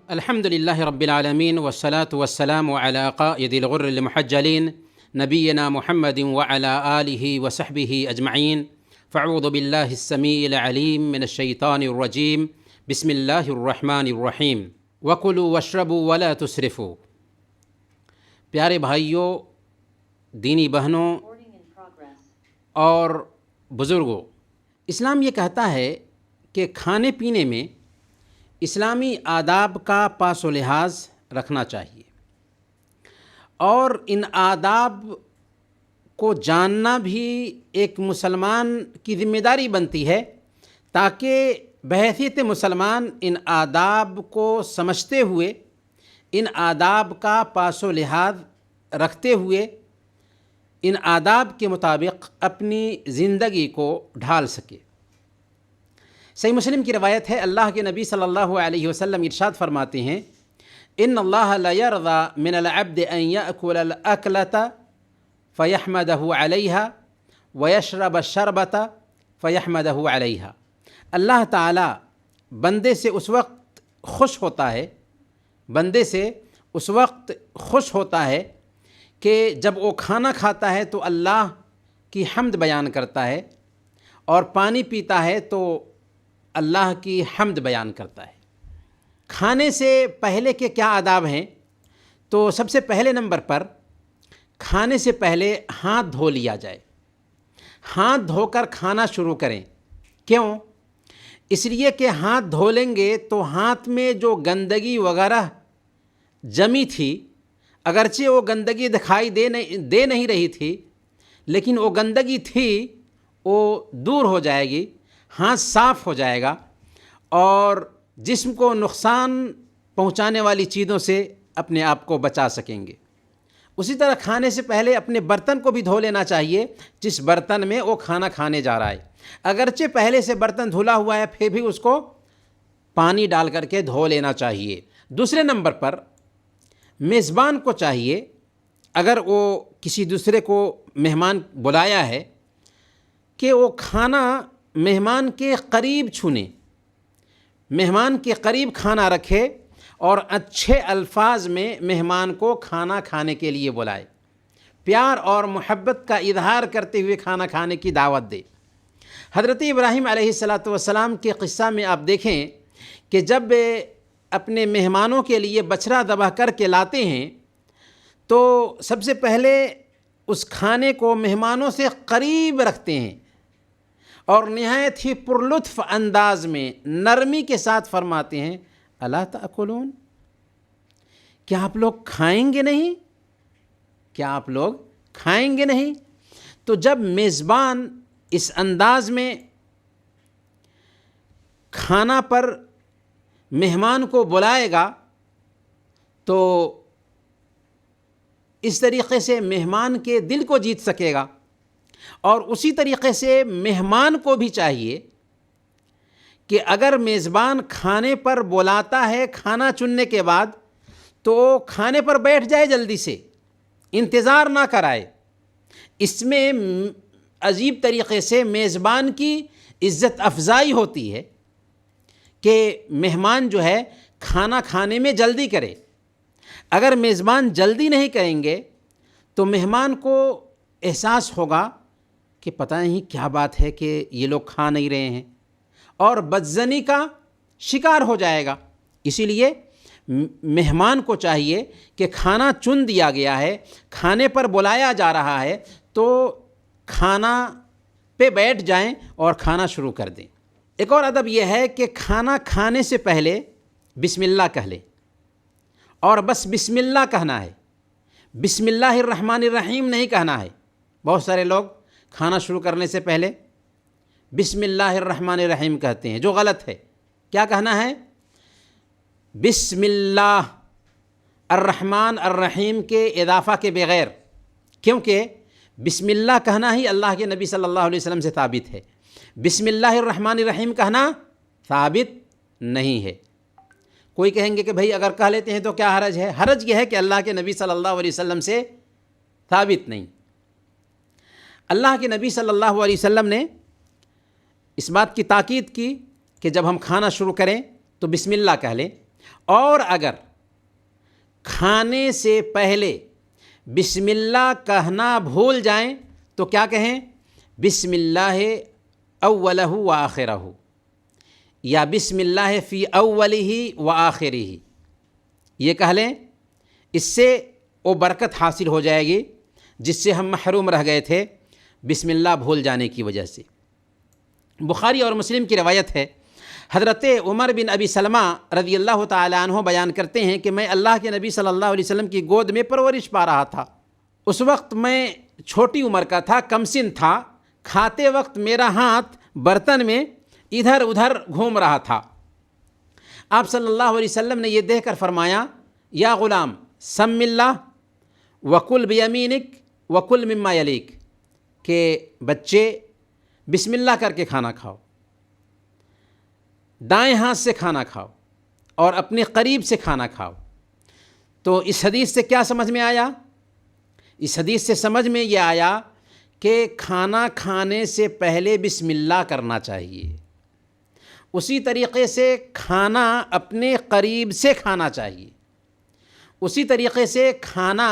الحمد للہ رب العالمین والصلاة والسلام علی قائد الغر المحجلین نبینا محمد وعلی آلہ وصحبہ اجمعین فاعوذ باللہ السمیع العلیم من الشیطان الرجیم بسم اللہ الرحمن الرحیم وکلوا واشربوا ولا تسرفوا۔ پیارے بھائیوں، دینی بہنوں اور بزرگوں، اسلام یہ کہتا ہے کہ کھانے پینے میں اسلامی آداب کا پاس و لحاظ رکھنا چاہیے، اور ان آداب کو جاننا بھی ایک مسلمان کی ذمہ داری بنتی ہے، تاکہ بحیثیت مسلمان ان آداب کو سمجھتے ہوئے، ان آداب کا پاس و لحاظ رکھتے ہوئے، ان آداب کے مطابق اپنی زندگی کو ڈھال سکے۔ صحیح مسلم کی روایت ہے، اللہ کے نبی صلی اللہ علیہ وسلم ارشاد فرماتے ہیں، ان اللہ لا یرضی من العبد ان یأکل الاکلۃ فیحمدہ علیہا ویشرب الشربۃ فیحمدہ علیہا۔ اللہ تعالیٰ بندے سے اس وقت خوش ہوتا ہے کہ جب وہ کھانا کھاتا ہے تو اللہ کی حمد بیان کرتا ہے، اور پانی پیتا ہے تو اللہ کی حمد بیان کرتا ہے۔ کھانے سے پہلے کے کیا آداب ہیں؟ تو سب سے پہلے نمبر پر کھانے سے پہلے ہاتھ دھو لیا جائے، ہاتھ دھو کر کھانا شروع کریں۔ کیوں؟ اس لیے کہ ہاتھ دھو لیں گے تو ہاتھ میں جو گندگی وغیرہ جمی تھی، اگرچہ وہ گندگی دکھائی دے نہیں رہی تھی، لیکن وہ گندگی تھی، وہ دور ہو جائے گی، ہاتھ صاف ہو جائے گا، اور جسم کو نقصان پہنچانے والی چیزوں سے اپنے آپ کو بچا سکیں گے۔ اسی طرح کھانے سے پہلے اپنے برتن کو بھی دھو لینا چاہیے، جس برتن میں وہ کھانا کھانے جا رہا ہے۔ اگرچہ پہلے سے برتن دھلا ہوا ہے، پھر بھی اس کو پانی ڈال کر کے دھو لینا چاہیے۔ دوسرے نمبر پر میزبان کو چاہیے، اگر وہ کسی دوسرے کو مہمان بلایا ہے، کہ وہ کھانا مہمان کے قریب چھونے، مہمان کے قریب کھانا رکھے، اور اچھے الفاظ میں مہمان کو کھانا کھانے کے لیے بلائے، پیار اور محبت کا اظہار کرتے ہوئے کھانا کھانے کی دعوت دے۔ حضرت ابراہیم علیہ السلام کے قصہ میں آپ دیکھیں کہ جب اپنے مہمانوں کے لیے بچھڑا ذبح کر کے لاتے ہیں، تو سب سے پہلے اس کھانے کو مہمانوں سے قریب رکھتے ہیں، اور نہایت ہی پرلطف انداز میں نرمی کے ساتھ فرماتے ہیں، الا تاکلون، کیا آپ لوگ کھائیں گے نہیں؟ کیا آپ لوگ کھائیں گے نہیں؟ تو جب میزبان اس انداز میں کھانا پر مہمان کو بلائے گا، تو اس طریقے سے مہمان کے دل کو جیت سکے گا، اور اسی طریقے سے مہمان کو بھی چاہیے کہ اگر میزبان کھانے پر بلاتا ہے کھانا چننے کے بعد، تو کھانے پر بیٹھ جائے، جلدی سے انتظار نہ کرائے۔ اس میں عجیب طریقے سے میزبان کی عزت افزائی ہوتی ہے کہ مہمان جو ہے کھانا کھانے میں جلدی کرے۔ اگر میزبان جلدی نہیں کریں گے تو مہمان کو احساس ہوگا کہ پتہ نہیں کیا بات ہے کہ یہ لوگ کھا نہیں رہے ہیں، اور بدظنی کا شکار ہو جائے گا۔ اسی لیے مہمان کو چاہیے کہ کھانا چن دیا گیا ہے، کھانے پر بلایا جا رہا ہے، تو کھانا پہ بیٹھ جائیں اور کھانا شروع کر دیں۔ ایک اور ادب یہ ہے کہ کھانا کھانے سے پہلے بسم اللہ کہہ لیں، اور بس بسم اللہ کہنا ہے، بسم اللہ الرحمن الرحیم نہیں کہنا ہے۔ بہت سارے لوگ کھانا شروع کرنے سے پہلے بسم اللہ الرحمن الرحیم کہتے ہیں، جو غلط ہے۔ کیا کہنا ہے؟ بسم اللہ الرحمن الرحیم کے اضافہ کے بغیر، کیونکہ بسم اللہ کہنا ہی اللہ کے نبی صلی اللہ علیہ وسلم سے ثابت ہے، بسم اللہ الرحمن الرحیم کہنا ثابت نہیں ہے۔ کوئی کہیں گے کہ بھئی اگر کہہ لیتے ہیں تو کیا حرج ہے؟ حرج یہ ہے کہ اللہ کے نبی صلی اللہ علیہ وسلم سے ثابت نہیں۔ اللہ کے نبی صلی اللہ علیہ وسلم نے اس بات کی تاکید کی کہ جب ہم کھانا شروع کریں تو بسم اللہ کہہ لیں، اور اگر کھانے سے پہلے بسم اللہ کہنا بھول جائیں تو کیا کہیں؟ بسم اللہ اولہ و آخرہ، یا بسم اللہ فی اولہ و آخرہ، یہ کہہ لیں۔ اس سے وہ برکت حاصل ہو جائے گی جس سے ہم محروم رہ گئے تھے بسم اللہ بھول جانے کی وجہ سے۔ بخاری اور مسلم کی روایت ہے، حضرت عمر بن ابی سلمہ رضی اللہ تعالیٰ عنہ بیان کرتے ہیں کہ میں اللہ کے نبی صلی اللہ علیہ وسلم کی گود میں پرورش پا رہا تھا۔ اس وقت میں چھوٹی عمر کا تھا، کم سن تھا۔ کھاتے وقت میرا ہاتھ برتن میں ادھر ادھر گھوم رہا تھا۔ آپ صلی اللہ علیہ وسلم نے یہ دیکھ کر فرمایا، یا غلام سم اللہ وکل بیمینک وکل مما یلیک، کہ بچے بسم اللہ کر کے کھانا کھاؤ، دائیں ہاتھ سے کھانا کھاؤ اور اپنے قریب سے کھانا کھاؤ۔ تو اس حدیث سے کیا سمجھ میں آیا؟ اس حدیث سے سمجھ میں یہ آیا کہ کھانا کھانے سے پہلے بسم اللہ کرنا چاہیے، اسی طریقے سے کھانا اپنے قریب سے کھانا چاہیے، اسی طریقے سے کھانا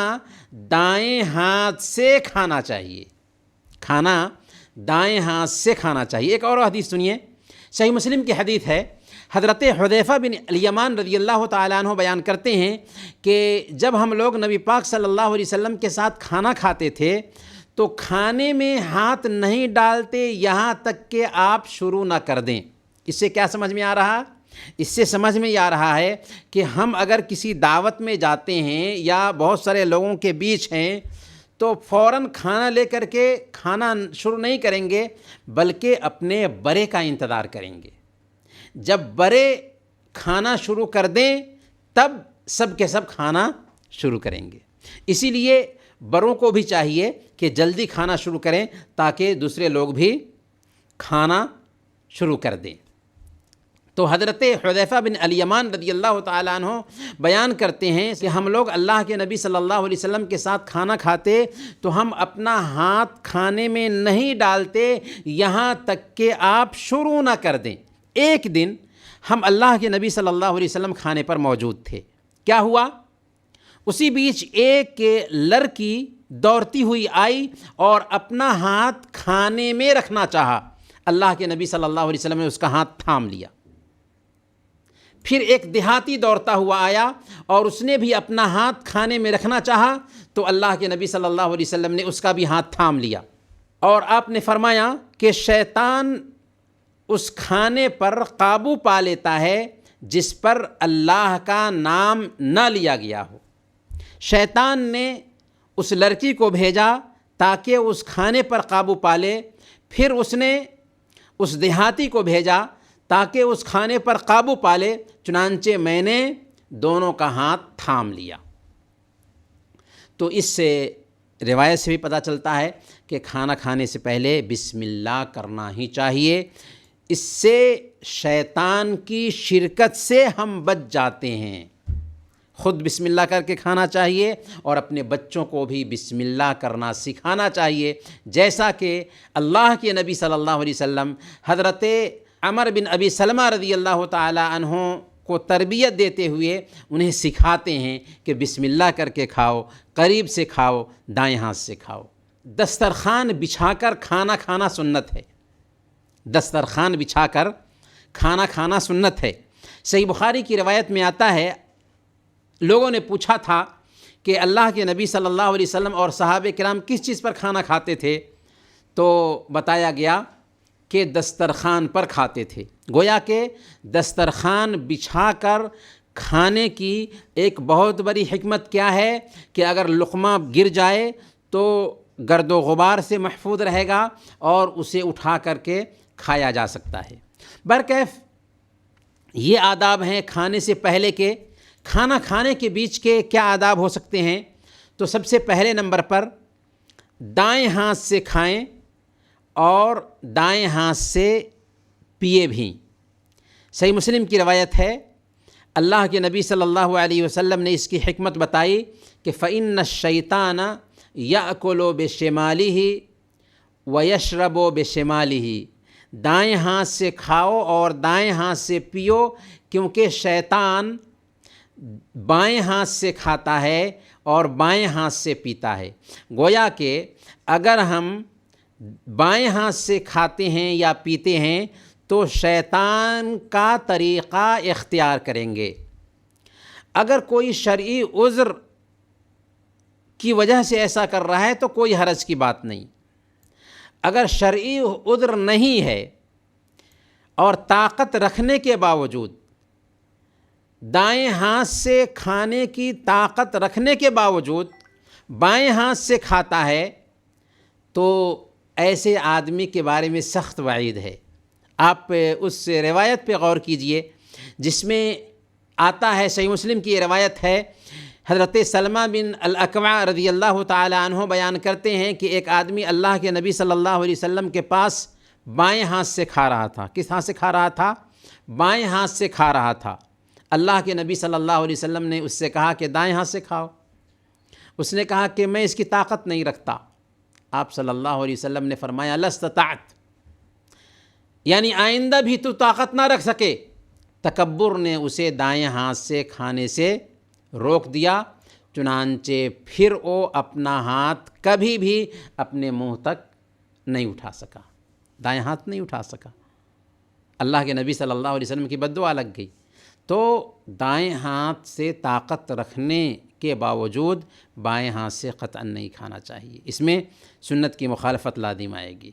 دائیں ہاتھ سے کھانا چاہیے، کھانا دائیں ہاتھ سے کھانا چاہیے۔ ایک اور حدیث سنیے، صحیح مسلم کی حدیث ہے، حضرت حذیفہ بن الیمان رضی اللہ تعالیٰ عنہ بیان کرتے ہیں کہ جب ہم لوگ نبی پاک صلی اللہ علیہ وسلم کے ساتھ کھانا کھاتے تھے تو کھانے میں ہاتھ نہیں ڈالتے یہاں تک کہ آپ شروع نہ کر دیں۔ اس سے کیا سمجھ میں آ رہا؟ اس سے سمجھ میں آ رہا ہے کہ ہم اگر کسی دعوت میں جاتے ہیں یا بہت سارے لوگوں کے بیچ ہیں تو فوراً کھانا لے کر کے کھانا شروع نہیں کریں گے، بلکہ اپنے بڑے کا انتظار کریں گے۔ جب بڑے کھانا شروع کر دیں تب سب کے سب کھانا شروع کریں گے۔ اسی لیے بڑوں کو بھی چاہیے کہ جلدی کھانا شروع کریں تاکہ دوسرے لوگ بھی کھانا شروع کر دیں۔ تو حضرت حذیفہ بن الیمان رضی اللہ تعالیٰ عنہ بیان کرتے ہیں کہ ہم لوگ اللہ کے نبی صلی اللہ علیہ وسلم کے ساتھ کھانا کھاتے تو ہم اپنا ہاتھ کھانے میں نہیں ڈالتے یہاں تک کہ آپ شروع نہ کر دیں۔ ایک دن ہم اللہ کے نبی صلی اللہ علیہ وسلم کھانے پر موجود تھے، کیا ہوا؟ اسی بیچ ایک لڑکی دوڑتی ہوئی آئی اور اپنا ہاتھ کھانے میں رکھنا چاہا۔ اللہ کے نبی صلی اللہ علیہ وسلم نے اس کا ہاتھ تھام لیا۔ پھر ایک دیہاتی دوڑتا ہوا آیا اور اس نے بھی اپنا ہاتھ کھانے میں رکھنا چاہا تو اللہ کے نبی صلی اللہ علیہ وسلم نے اس کا بھی ہاتھ تھام لیا، اور آپ نے فرمایا کہ شیطان اس کھانے پر قابو پا لیتا ہے جس پر اللہ کا نام نہ لیا گیا ہو۔ شیطان نے اس لڑکی کو بھیجا تاکہ اس کھانے پر قابو پا لے، پھر اس نے اس دیہاتی کو بھیجا تاکہ اس کھانے پر قابو پا لے، چنانچہ میں نے دونوں کا ہاتھ تھام لیا۔ تو اس سے روایت سے بھی پتہ چلتا ہے کہ کھانا کھانے سے پہلے بسم اللہ کرنا ہی چاہیے، اس سے شیطان کی شرکت سے ہم بچ جاتے ہیں۔ خود بسم اللہ کر کے کھانا چاہیے اور اپنے بچوں کو بھی بسم اللہ کرنا سکھانا چاہیے، جیسا کہ اللہ کے نبی صلی اللہ علیہ وسلم حضرت عمر بن ابی سلمہ رضی اللہ تعالیٰ عنہ کو تربیت دیتے ہوئے انہیں سکھاتے ہیں کہ بسم اللہ کر کے کھاؤ، قریب سے کھاؤ، دائیں ہاتھ سے کھاؤ۔ دسترخوان بچھا کر کھانا کھانا سنت ہے، دسترخوان بچھا کر کھانا کھانا سنت ہے۔ صحیح بخاری کی روایت میں آتا ہے، لوگوں نے پوچھا تھا کہ اللہ کے نبی صلی اللہ علیہ وسلم اور صحابہ کرام کس چیز پر کھانا کھاتے تھے، تو بتایا گیا کہ دسترخوان پر کھاتے تھے۔ گویا کہ دسترخوان بچھا کر کھانے کی ایک بہت بڑی حکمت کیا ہے کہ اگر لقمہ گر جائے تو گرد و غبار سے محفوظ رہے گا اور اسے اٹھا کر کے کھایا جا سکتا ہے۔ برکیف یہ آداب ہیں کھانے سے پہلے کے۔ کھانا کھانے کے بیچ کے کیا آداب ہو سکتے ہیں؟ تو سب سے پہلے نمبر پر دائیں ہاتھ سے کھائیں اور دائیں ہاتھ سے پیے بھی۔ صحیح مسلم کی روایت ہے، اللہ کے نبی صلی اللہ علیہ وسلم نے اس کی حکمت بتائی کہ فَإِنَّ الشَّيْطَانَ يَأْكُلُ بِشِمَالِهِ وَيَشْرَبُ بِشِمَالِهِ۔ دائیں ہاتھ سے کھاؤ اور دائیں ہاتھ سے پیو، کیونکہ شیطان بائیں ہاتھ سے کھاتا ہے اور بائیں ہاتھ سے پیتا ہے۔ گویا کہ اگر ہم بائیں ہاتھ سے کھاتے ہیں یا پیتے ہیں تو شیطان کا طریقہ اختیار کریں گے۔ اگر کوئی شرعی عذر کی وجہ سے ایسا کر رہا ہے تو کوئی حرج کی بات نہیں۔ اگر شرعی عذر نہیں ہے اور طاقت رکھنے کے باوجود، دائیں ہاتھ سے کھانے کی طاقت رکھنے کے باوجود بائیں ہاتھ سے کھاتا ہے، تو ایسے آدمی کے بارے میں سخت وعید ہے۔ آپ اس روایت پہ غور کیجئے جس میں آتا ہے، صحیح مسلم کی یہ روایت ہے، حضرت سلمہ بن الاکوع رضی اللہ تعالی عنہ بیان کرتے ہیں کہ ایک آدمی اللہ کے نبی صلی اللہ علیہ وسلم کے پاس بائیں ہاتھ سے کھا رہا تھا۔ کس ہاتھ سے کھا رہا تھا؟ بائیں ہاتھ سے کھا رہا تھا۔ اللہ کے نبی صلی اللہ علیہ وسلم نے اس سے کہا کہ دائیں ہاتھ سے کھاؤ۔ اس نے کہا کہ میں اس کی طاقت نہیں رکھتا۔ آپ صلی اللہ علیہ وسلم نے فرمایا لستطعت، یعنی آئندہ بھی تو طاقت نہ رکھ سکے۔ تکبر نے اسے دائیں ہاتھ سے کھانے سے روک دیا، چنانچہ پھر وہ اپنا ہاتھ کبھی بھی اپنے منہ تک نہیں اٹھا سکا، دائیں ہاتھ نہیں اٹھا سکا۔ اللہ کے نبی صلی اللہ علیہ وسلم کی بد دعا لگ گئی۔ تو دائیں ہاتھ سے طاقت رکھنے کے باوجود بائیں ہاتھ سے قطعاً نہیں کھانا چاہیے۔ اس میں سنت کی مخالفت لازم آئے گی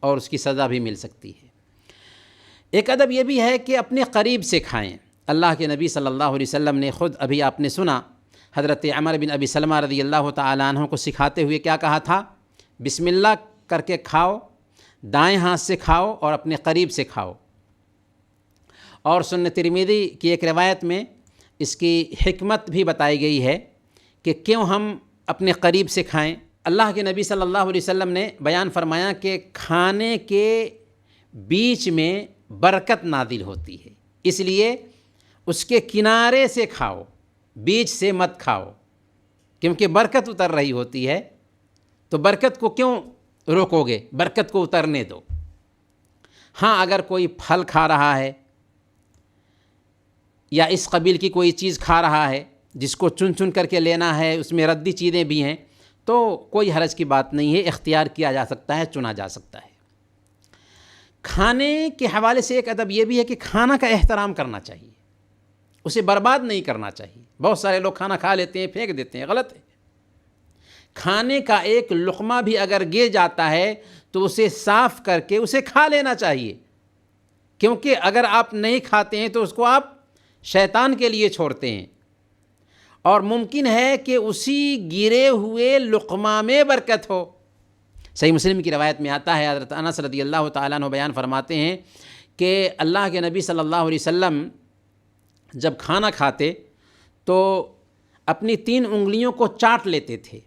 اور اس کی سزا بھی مل سکتی ہے۔ ایک ادب یہ بھی ہے کہ اپنے قریب سے کھائیں۔ اللہ کے نبی صلی اللہ علیہ وسلم نے خود، ابھی آپ نے سنا، حضرت عمر بن ابی سلمہ رضی اللہ تعالی عنہ کو سکھاتے ہوئے کیا کہا تھا؟ بسم اللہ کر کے کھاؤ، دائیں ہاتھ سے کھاؤ اور اپنے قریب سے کھاؤ۔ اور سنن ترمذی کی ایک روایت میں اس کی حکمت بھی بتائی گئی ہے کہ کیوں ہم اپنے قریب سے کھائیں۔ اللہ کے نبی صلی اللہ علیہ وسلم نے بیان فرمایا کہ کھانے کے بیچ میں برکت نازل ہوتی ہے، اس لیے اس کے کنارے سے کھاؤ، بیچ سے مت کھاؤ، کیونکہ برکت اتر رہی ہوتی ہے۔ تو برکت کو کیوں روکو گے؟ برکت کو اترنے دو۔ ہاں، اگر کوئی پھل کھا رہا ہے یا اس قبیل کی کوئی چیز کھا رہا ہے جس کو چن چن کر کے لینا ہے، اس میں ردی چیزیں بھی ہیں، تو کوئی حرج کی بات نہیں ہے، اختیار کیا جا سکتا ہے، چنا جا سکتا ہے۔ کھانے کے حوالے سے ایک ادب یہ بھی ہے کہ کھانا کا احترام کرنا چاہیے، اسے برباد نہیں کرنا چاہیے۔ بہت سارے لوگ کھانا کھا لیتے ہیں، پھینک دیتے ہیں، غلط ہے۔ کھانے کا ایک لقمہ بھی اگر گر جاتا ہے تو اسے صاف کر کے اسے کھا لینا چاہیے، کیونکہ اگر آپ نہیں کھاتے ہیں تو اس کو آپ شیطان کے لیے چھوڑتے ہیں، اور ممکن ہے کہ اسی گرے ہوئے لقمہ میں برکت ہو۔ صحیح مسلم کی روایت میں آتا ہے، حضرت انس رضی اللہ تعالیٰ عنہ بیان فرماتے ہیں کہ اللہ کے نبی صلی اللہ علیہ وسلم جب کھانا کھاتے تو اپنی 3 انگلیوں کو چاٹ لیتے تھے۔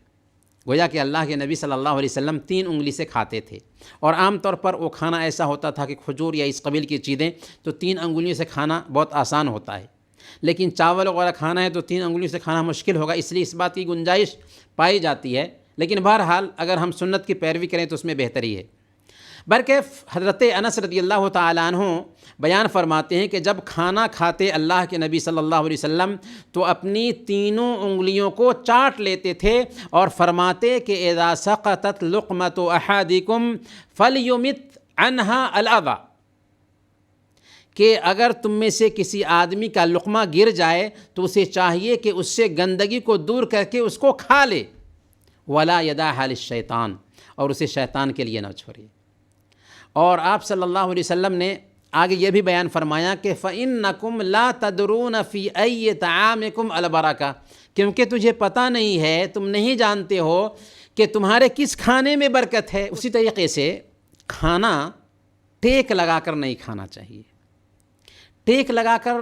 گویا کہ اللہ کے نبی صلی اللہ علیہ وسلم 3 انگلی سے کھاتے تھے، اور عام طور پر وہ کھانا ایسا ہوتا تھا کہ کھجور یا اس قبیل کی چیزیں تو 3 انگلیوں سے کھانا بہت آسان ہوتا ہے، لیکن چاول وغیرہ کھانا ہے تو 3 انگلیوں سے کھانا مشکل ہوگا، اس لیے اس بات کی گنجائش پائی جاتی ہے۔ لیکن بہرحال اگر ہم سنت کی پیروی کریں تو اس میں بہتری ہے۔ برکیف حضرت انس رضی اللہ تعالیٰ عنہ بیان فرماتے ہیں کہ جب کھانا کھاتے اللہ کے نبی صلی اللہ علیہ وسلم تو اپنی 3 انگلیوں کو چاٹ لیتے تھے اور فرماتے کہ اذا سقطت لقمۃ احدکم فلیمت عنہا الاذى، کہ اگر تم میں سے کسی آدمی کا لقمہ گر جائے تو اسے چاہیے کہ اس سے گندگی کو دور کر کے اس کو کھا لے، ولا يدعها للشیطان، اور اسے شیطان کے لیے نہ چھوڑے۔ اور آپ صلی اللہ علیہ وسلم نے آگے یہ بھی بیان فرمایا کہ فَإِنَّكُمْ لَا تَدْرُونَ فِي أَيِّ تَعَامِكُمْ الْبَرَكَةُ، کیونکہ تجھے پتہ نہیں ہے، تم نہیں جانتے ہو کہ تمہارے کس کھانے میں برکت ہے۔ اسی طریقے سے کھانا ٹیک لگا کر نہیں کھانا چاہیے، ٹیک لگا کر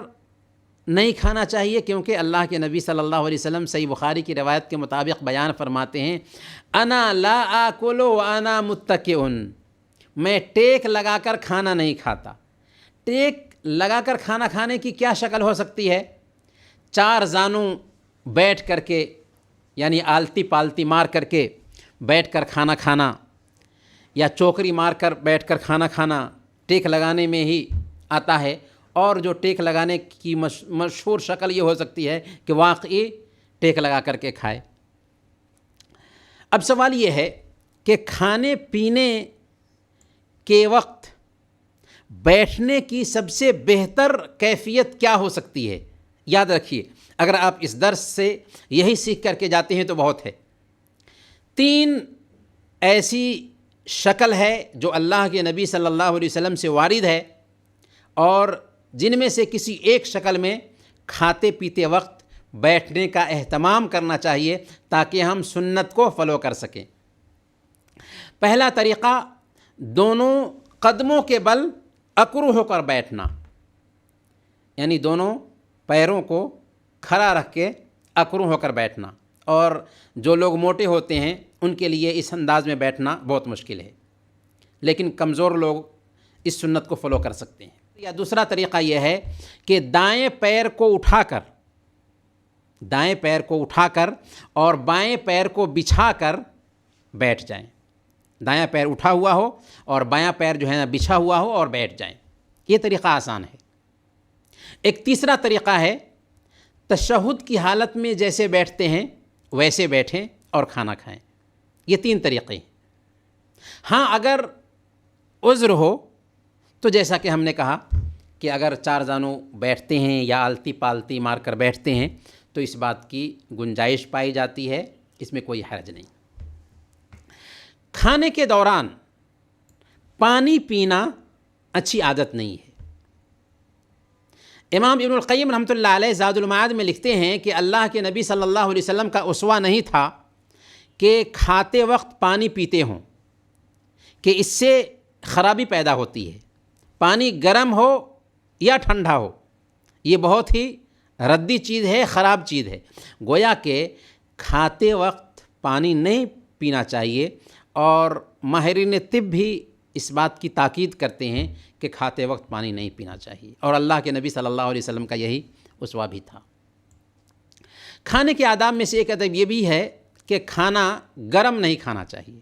نہیں کھانا چاہیے، کیونکہ اللہ کے نبی صلی اللہ علیہ وسلم صحیح بخاری کی روایت کے مطابق بیان فرماتے ہیں انا لا آکل وانا متکئ، میں ٹیک لگا کر کھانا نہیں کھاتا۔ ٹیک لگا کر کھانا کھانے کی کیا شکل ہو سکتی ہے؟ 4 زانوں بیٹھ کر کے، یعنی آلتی پالتی مار کر کے بیٹھ کر کھانا کھانا، یا چوکری مار کر بیٹھ کر کھانا کھانا، ٹیک لگانے میں ہی آتا ہے، اور جو ٹیک لگانے کی مشہور شکل یہ ہو سکتی ہے کہ واقعی ٹیک لگا کر کے کھائے۔ اب سوال یہ ہے کہ کھانے پینے کے وقت بیٹھنے کی سب سے بہتر کیفیت کیا ہو سکتی ہے؟ یاد رکھیے، اگر آپ اس درس سے یہی سیکھ کر کے جاتے ہیں تو بہت ہے۔ 3 ایسی شکل ہے جو اللہ کے نبی صلی اللہ علیہ وسلم سے وارد ہے، اور جن میں سے کسی ایک شکل میں کھاتے پیتے وقت بیٹھنے کا اہتمام کرنا چاہیے تاکہ ہم سنت کو فالو کر سکیں۔ پہلا طریقہ، دونوں قدموں کے بل اکرو ہو کر بیٹھنا، یعنی دونوں پیروں کو کھڑا رکھ کے اکرو ہو کر بیٹھنا، اور جو لوگ موٹے ہوتے ہیں ان کے لیے اس انداز میں بیٹھنا بہت مشکل ہے، لیکن کمزور لوگ اس سنت کو فالو کر سکتے ہیں۔ یا دوسرا طریقہ یہ ہے کہ دائیں پیر کو اٹھا کر اور بائیں پیر کو بچھا کر بیٹھ جائیں۔ دایاں پیر اٹھا ہوا ہو اور بایاں پیر جو ہے نا بچھا ہوا ہو اور بیٹھ جائیں۔ یہ طریقہ آسان ہے۔ ایک تیسرا طریقہ ہے، تشہد کی حالت میں جیسے بیٹھتے ہیں ویسے بیٹھیں اور کھانا کھائیں۔ یہ 3 طریقے ہیں۔ ہاں، اگر عذر ہو تو جیسا کہ ہم نے کہا کہ اگر 4 زانوں بیٹھتے ہیں یا آلتی پالتی مار کر بیٹھتے ہیں تو اس بات کی گنجائش پائی جاتی ہے، اس میں کوئی حرج نہیں۔ کھانے کے دوران پانی پینا اچھی عادت نہیں ہے۔ امام ابن القیم رحمۃ اللہ علیہ زاد المعاد میں لکھتے ہیں کہ اللہ کے نبی صلی اللہ علیہ وسلم کا اسوہ نہیں تھا کہ کھاتے وقت پانی پیتے ہوں، کہ اس سے خرابی پیدا ہوتی ہے۔ پانی گرم ہو یا ٹھنڈا ہو، یہ بہت ہی ردی چیز ہے، خراب چیز ہے۔ گویا کہ کھاتے وقت پانی نہیں پینا چاہیے، اور ماہرین طب بھی اس بات کی تاکید کرتے ہیں کہ کھاتے وقت پانی نہیں پینا چاہیے، اور اللہ کے نبی صلی اللہ علیہ وسلم کا یہی اسوہ بھی تھا۔ کھانے کے آداب میں سے ایک ادب یہ بھی ہے کہ کھانا گرم نہیں کھانا چاہیے،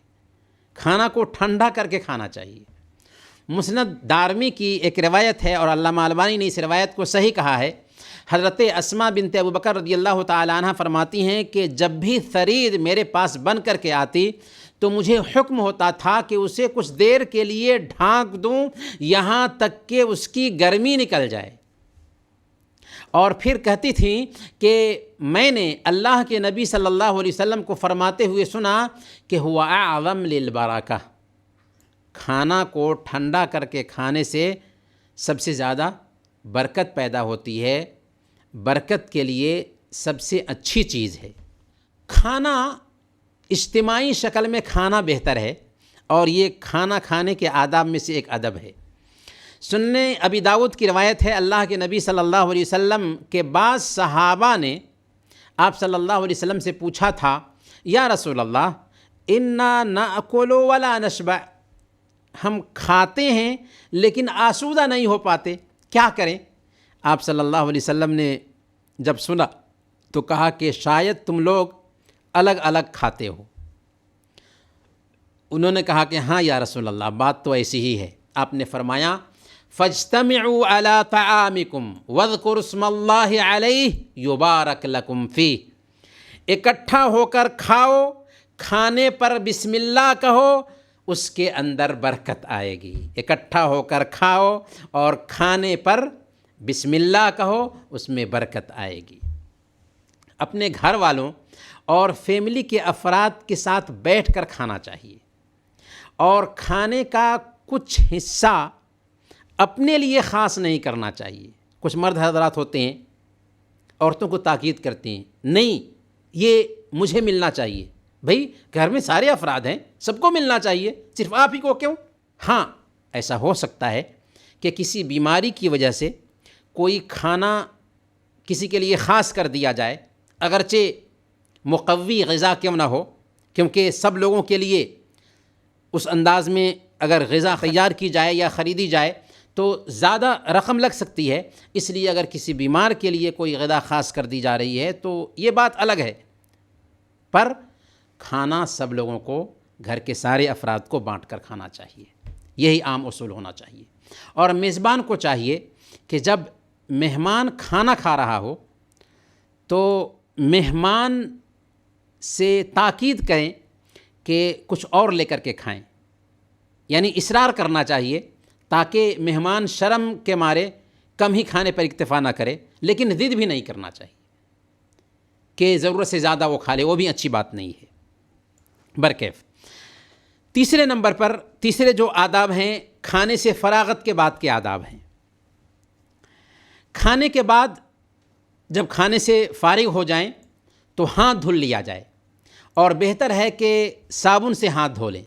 کھانا کو ٹھنڈا کر کے کھانا چاہیے۔ مسند دارمی کی ایک روایت ہے، اور علامہ البانی نے اس روایت کو صحیح کہا ہے۔ حضرت اسماء بنت ابوبکر رضی اللہ تعالی عنہ فرماتی ہیں کہ جب بھی ثرید میرے پاس بن کر کے آتی تو مجھے حکم ہوتا تھا کہ اسے کچھ دیر کے لیے ڈھانک دوں یہاں تک کہ اس کی گرمی نکل جائے، اور پھر کہتی تھیں کہ میں نے اللہ کے نبی صلی اللہ علیہ وسلم کو فرماتے ہوئے سنا کہ ہوا اعظم للبرکہ، کھانا کو ٹھنڈا کر کے کھانے سے سب سے زیادہ برکت پیدا ہوتی ہے، برکت کے لیے سب سے اچھی چیز ہے۔ کھانا اجتماعی شکل میں کھانا بہتر ہے، اور یہ کھانا کھانے کے آداب میں سے ایک ادب ہے۔ سنن ابی داؤد کی روایت ہے، اللہ کے نبی صلی اللہ علیہ وسلم کے بعض صحابہ نے آپ صلی اللہ علیہ وسلم سے پوچھا تھا، یا رسول اللہ انا ناکل ولا نشبع، ہم کھاتے ہیں لیکن آسودہ نہیں ہو پاتے، کیا کریں؟ آپ صلی اللہ علیہ وسلم نے جب سنا تو کہا کہ شاید تم لوگ الگ الگ کھاتے ہو۔ انہوں نے کہا کہ ہاں یا رسول اللہ، بات تو ایسی ہی ہے۔ آپ نے فرمایا فاجتمعوا علی طعامکم واذکروا اسم اللہ علیہ یبارک لکم فیہ، اکٹھا ہو کر کھاؤ، کھانے پر بسم اللہ کہو، اس کے اندر برکت آئے گی۔ اکٹھا ہو کر کھاؤ اور کھانے پر بسم اللہ کہو، اس میں برکت آئے گی۔ اپنے گھر والوں اور فیملی کے افراد کے ساتھ بیٹھ کر کھانا چاہیے، اور کھانے کا کچھ حصہ اپنے لیے خاص نہیں کرنا چاہیے۔ کچھ مرد حضرات ہوتے ہیں، عورتوں کو تاکید کرتے ہیں، نہیں یہ مجھے ملنا چاہیے۔ بھئی گھر میں سارے افراد ہیں، سب کو ملنا چاہیے، صرف آپ ہی کو کیوں؟ ہاں، ایسا ہو سکتا ہے کہ کسی بیماری کی وجہ سے کوئی کھانا کسی کے لیے خاص کر دیا جائے، اگرچہ مقوی غذا کیوں نہ ہو، کیونکہ سب لوگوں کے لیے اس انداز میں اگر غذا تیار کی جائے یا خریدی جائے تو زیادہ رقم لگ سکتی ہے، اس لیے اگر کسی بیمار کے لیے کوئی غذا خاص کر دی جا رہی ہے تو یہ بات الگ ہے، پر کھانا سب لوگوں کو، گھر کے سارے افراد کو بانٹ کر کھانا چاہیے۔ یہی عام اصول ہونا چاہیے۔ اور میزبان کو چاہیے کہ جب مہمان کھانا کھا رہا ہو تو مہمان سے تاکید کریں کہ کچھ اور لے کر کے کھائیں، یعنی اصرار کرنا چاہیے تاکہ مہمان شرم کے مارے کم ہی کھانے پر اکتفا نہ کرے، لیکن ضد بھی نہیں کرنا چاہیے کہ ضرورت سے زیادہ وہ کھا لے، وہ بھی اچھی بات نہیں ہے برکیف۔ تیسرے نمبر پر تیسرے جو آداب ہیں کھانے سے فراغت کے بعد کے آداب ہیں۔ کھانے کے بعد جب کھانے سے فارغ ہو جائیں تو ہاتھ دھل لیا جائے، اور بہتر ہے کہ صابن سے ہاتھ دھو لیں،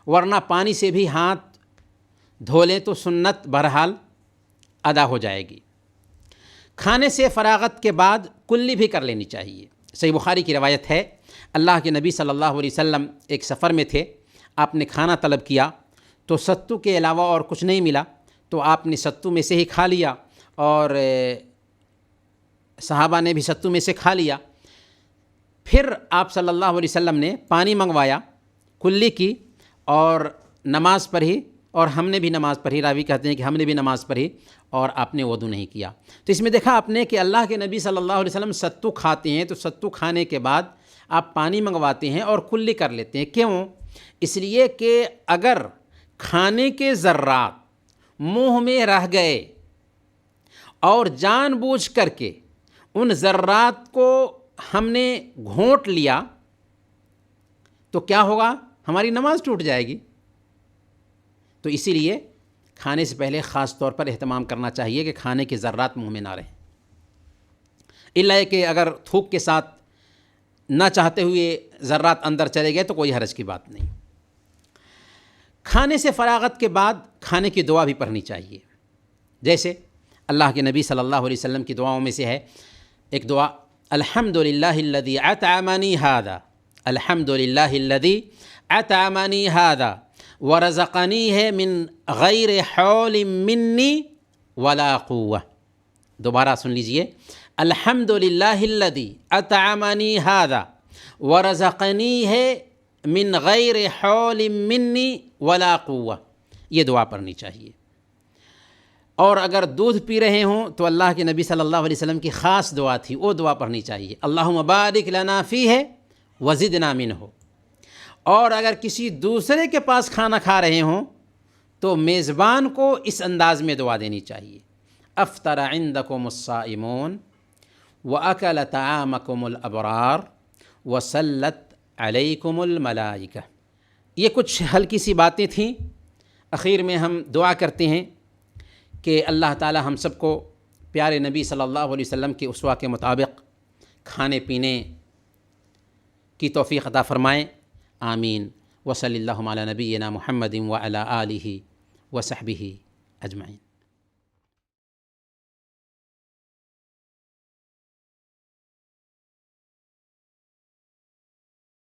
ورنہ پانی سے بھی ہاتھ دھو لیں تو سنت بہرحال ادا ہو جائے گی۔ کھانے سے فراغت کے بعد کلی بھی کر لینی چاہیے۔ صحیح بخاری کی روایت ہے، اللہ کے نبی صلی اللہ علیہ وسلم ایک سفر میں تھے، آپ نے کھانا طلب کیا تو ستو کے علاوہ اور کچھ نہیں ملا، تو آپ نے ستو میں سے ہی کھا لیا اور صحابہ نے بھی ستو میں سے کھا لیا۔ پھر آپ صلی اللہ علیہ وسلم نے پانی منگوایا کلی کی اور نماز پڑھی، اور ہم نے بھی نماز پڑھی، راوی کہتے ہیں کہ ہم نے بھی نماز پڑھی اور آپ نے وضو نہیں کیا۔ تو اس میں دیکھا آپ نے کہ اللہ کے نبی صلی اللہ علیہ وسلم ستو کھاتے ہیں تو ستو کھانے کے بعد آپ پانی منگواتے ہیں اور کلی کر لیتے ہیں۔ کیوں؟ اس لیے کہ اگر کھانے کے ذرات منہ میں رہ گئے اور جان بوجھ کر کے ان ذرات کو ہم نے گھونٹ لیا تو کیا ہوگا؟ ہماری نماز ٹوٹ جائے گی۔ تو اسی لیے کھانے سے پہلے خاص طور پر اہتمام کرنا چاہیے کہ کھانے کے ذرات منہ میں نہ رہیں، الا کہ اگر تھوک کے ساتھ نہ چاہتے ہوئے ذرات اندر چلے گئے تو کوئی حرج کی بات نہیں۔ کھانے سے فراغت کے بعد کھانے کی دعا بھی پڑھنی چاہیے، جیسے اللہ کے نبی صلی اللہ علیہ وسلم کی دعاؤں میں سے ہے ایک دعا، الحمدللہ الذی اطعمنی ھذا، الحمدللہ الذی اطعمنی ھذا ورزقنی ہے من غیر حول منی ولا قوہ۔ دوبارہ سن لیجئے، الحمدللہ الذی اطعمنی ھذا ورزقنی ہے من غیر حول منی ولا قوہ، یہ دعا پڑھنی چاہیے۔ اور اگر دودھ پی رہے ہوں تو اللہ کے نبی صلی اللہ علیہ وسلم کی خاص دعا تھی، وہ دعا پڑھنی چاہیے، اللہم بارک لنا فیہ وزدنا منہ۔ اور اگر کسی دوسرے کے پاس کھانا کھا رہے ہوں تو میزبان کو اس انداز میں دعا دینی چاہیے، افطر عندکم الصائمون واکل طعامکم الابرار وصلت علیکم الملائکہ۔ یہ کچھ ہلکی سی باتیں تھیں۔ اخیر میں ہم دعا کرتے ہیں کہ اللہ تعالی ہم سب کو پیارے نبی صلی اللہ علیہ وسلم کے اسوہ کے مطابق کھانے پینے کی توفیق عطا فرمائیں، آمین۔ وصلی اللہ علی نبینا محمد وعلی آلہ وصحبہ اجمعین۔